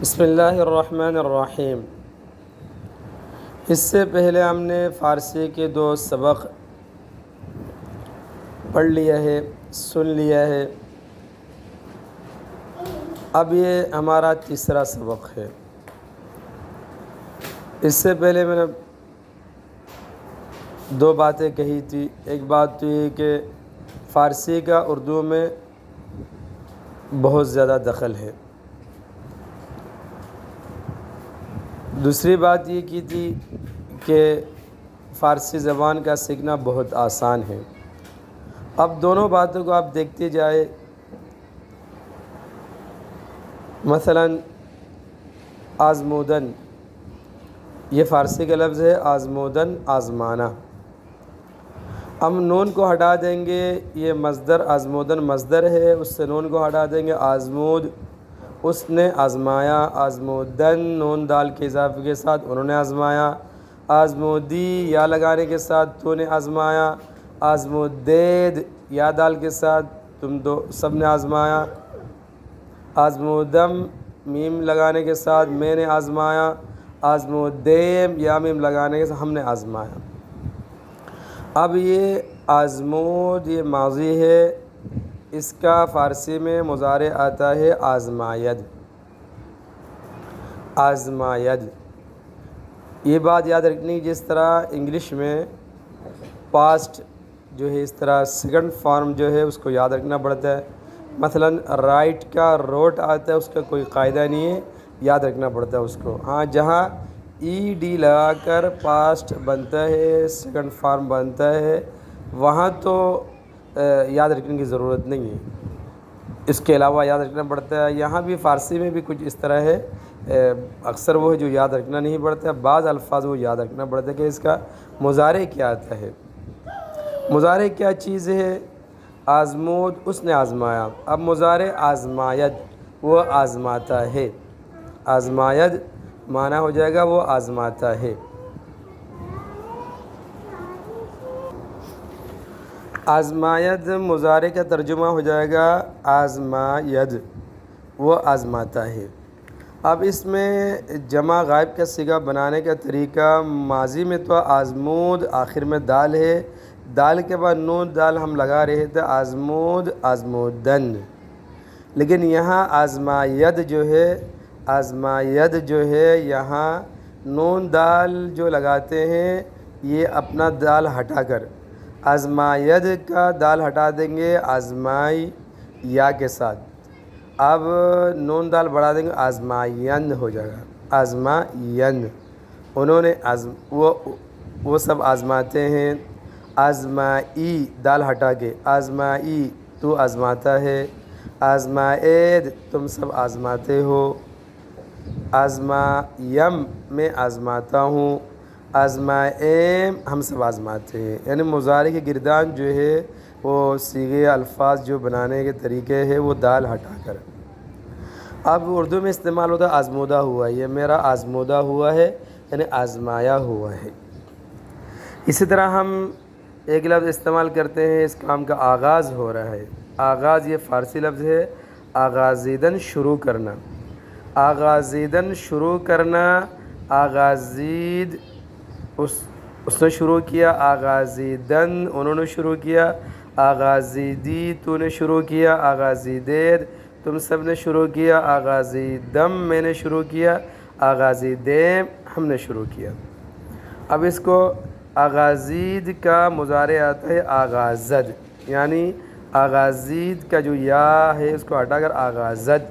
بسم اللہ الرحمن الرحیم۔ اس سے پہلے ہم نے فارسی کے 2 سبق پڑھ لیا ہے، سن لیا ہے۔ اب یہ ہمارا تیسرا سبق ہے۔ اس سے پہلے میں نے 2 باتیں کہی تھی۔ ایک بات تو یہ کہ فارسی کا اردو میں بہت زیادہ دخل ہے۔ دوسری بات یہ کی تھی کہ فارسی زبان کا سیکھنا بہت آسان ہے۔ اب دونوں باتوں کو آپ دیکھتے جائے۔ مثلا آزمودن، یہ فارسی کا لفظ ہے، آزمودن آزمانا۔ ہم نون کو ہٹا دیں گے، یہ مصدر آزمودن مصدر ہے، اس سے نون کو ہٹا دیں گے، آزمود اس نے آزمایا، آزمودن نون دال کے اضافے کے ساتھ انہوں نے آزمایا، آزمودی یا لگانے کے ساتھ تو نے آزمایا، آزمودید یا دال کے ساتھ تم سب نے آزمایا، آزمودم میم لگانے کے ساتھ میں نے آزمایا، آزمودیم یا میم لگانے کے ساتھ ہم نے آزمایا۔ اب یہ آزمود یہ ماضی ہے، اس کا فارسی میں مضارع آتا ہے آزماید۔ آزماید یہ بات یاد رکھنی، جس طرح انگلش میں پاسٹ جو ہے اس طرح سیکنڈ فارم جو ہے اس کو یاد رکھنا پڑتا ہے۔ مثلا رائٹ کا روٹ آتا ہے، اس کا کوئی قاعدہ نہیں ہے، یاد رکھنا پڑتا ہے اس کو۔ ہاں جہاں ای ڈی لگا کر پاسٹ بنتا ہے، سیکنڈ فارم بنتا ہے، وہاں تو یاد رکھنے کی ضرورت نہیں ہے، اس کے علاوہ یاد رکھنا پڑتا ہے۔ یہاں بھی فارسی میں بھی کچھ اس طرح ہے، اکثر وہ جو یاد رکھنا نہیں پڑتا ہے، بعض الفاظ وہ یاد رکھنا پڑتا ہے کہ اس کا مضارع کیا آتا ہے۔ مضارع کیا چیز ہے؟ آزمود اس نے آزمایا۔ اب مضارع آزماید وہ آزماتا ہے، آزماید معنی ہو جائے گا وہ آزماتا ہے۔ آزماید مضارع کا ترجمہ ہو جائے گا آزماید وہ آزماتا ہے۔ اب اس میں جمع غائب کا صیغہ بنانے کا طریقہ، ماضی میں تو آزمود آخر میں دال ہے، دال کے بعد نون دال ہم لگا رہے تھے، آزمود آزمودن، لیکن یہاں آزماید جو ہے، آزماید جو ہے یہاں نون دال جو لگاتے ہیں یہ اپنا دال ہٹا کر آزماید کا دال ہٹا دیں گے آزمائی یا کے ساتھ، اب نون دال بڑھا دیں گے آزمائین ہو جائے گا، آزمائین۔ انہوں نے وہ سب آزماتے ہیں، آزمائی دال ہٹا کے، آزمائی تو آزماتا ہے، آزمائید تم سب آزماتے ہو، آزمایم میں آزماتا ہوں، آزمائیم ہم سب آزماتے ہیں۔ یعنی مضارع کی گردان جو ہے وہ صیغے الفاظ جو بنانے کے طریقے ہے وہ دال ہٹا کر۔ اب اردو میں استعمال ہوتا ہے آزمودہ ہوا، یہ میرا آزمودہ ہوا ہے یعنی آزمایا ہوا ہے۔ اسی طرح ہم ایک لفظ استعمال کرتے ہیں، اس کام کا آغاز ہو رہا ہے، آغاز یہ فارسی لفظ ہے، آغازیدن شروع کرنا، آغازیدن شروع کرنا، آغازید اس نے شروع کیا، آغازیدن انہوں نے شروع کیا، آغازیدی تو نے شروع کیا، آغازیدید تم سب نے شروع کیا، آغازیدم میں نے شروع کیا، آغازیدیم ہم نے شروع کیا۔ اب اس کو آغازید کا مضارع آتا ہے آغازد، یعنی آغازید کا جو یا ہے اس کو ہٹا کر آغازد،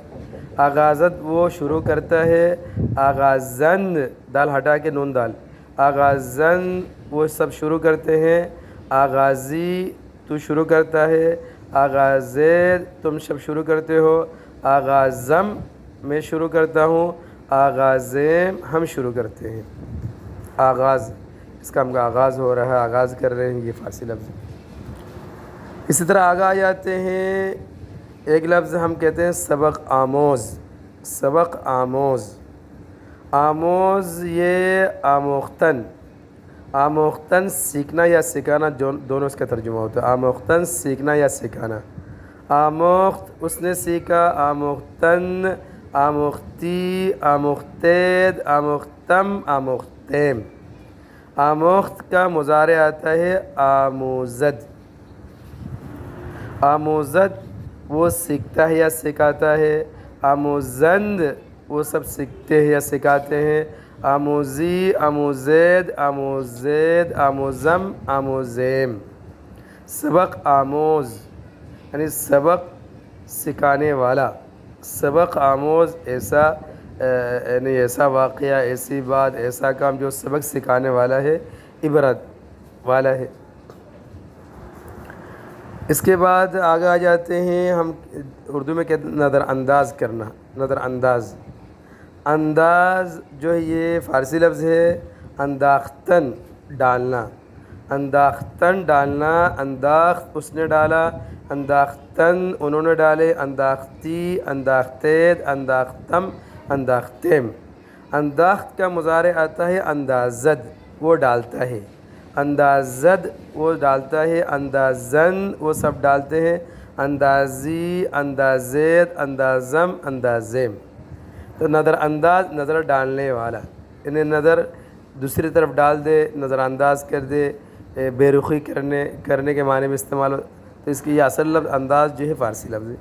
آغازد وہ شروع کرتا ہے، آغازن دال ہٹا کے نون دال، آغازن وہ سب شروع کرتے ہیں، آغازی تو شروع کرتا ہے، آغازید تم سب شروع کرتے ہو، آغازم میں شروع کرتا ہوں، آغازیم ہم شروع کرتے ہیں۔ آغاز اس کا ہم کا آغاز ہو رہا ہے، آغاز کر رہے ہیں، یہ فارسی لفظ ہے۔ اسی طرح آگے آ جاتے ہیں، ایک لفظ ہم کہتے ہیں سبق آموز، سبق آموز، آموز یہ آموختن، آموختن سیکھنا یا سکھانا دونوں اس کا ترجمہ ہوتا ہے، آموختن سیکھنا یا سکھانا، آموخت اس نے سیکھا، آموختن آموختی، آموختید، آموختم، آموختیم۔ آموخت کا مضارع آتا ہے آموزد۔ آموزد وہ سیکھتا ہے یا سکھاتا ہے، آموزند وہ سب سیکھتے ہیں یا سکھاتے ہیں، آموزی، آموزید، آموزید، آموزم، آموزیم۔ سبق آموز یعنی سبق سکھانے والا، سبق آموز ایسا یعنی ایسا واقعہ، ایسی بات، ایسا کام جو سبق سکھانے والا ہے، عبرت والا ہے۔ اس کے بعد آگے آ جاتے ہیں ہم اردو میں کہتے ہیں نظر انداز کرنا، نظر انداز۔ انداز جو ہے یہ فارسی لفظ ہے، انداختن ڈالنا، انداختن ڈالنا، انداخت اس نے ڈالا، انداختن انہوں نے ڈالے، انداختی، انداختید، انداختم، انداختیم۔ انداخت کا مضارع آتا ہے اندازد، وہ ڈالتا ہے، اندازد وہ ڈالتا ہے، اندازن وہ سب ڈالتے ہیں، اندازی، اندازید، اندازم، اندازیم۔ تو نظر انداز نظر ڈالنے والا، انہیں نظر دوسری طرف ڈال دے، نظر انداز کر دے، بے رخی کرنے کے معنی میں استعمال ہو، تو اس کی یہ اصل لفظ انداز جو ہے فارسی لفظ ہے۔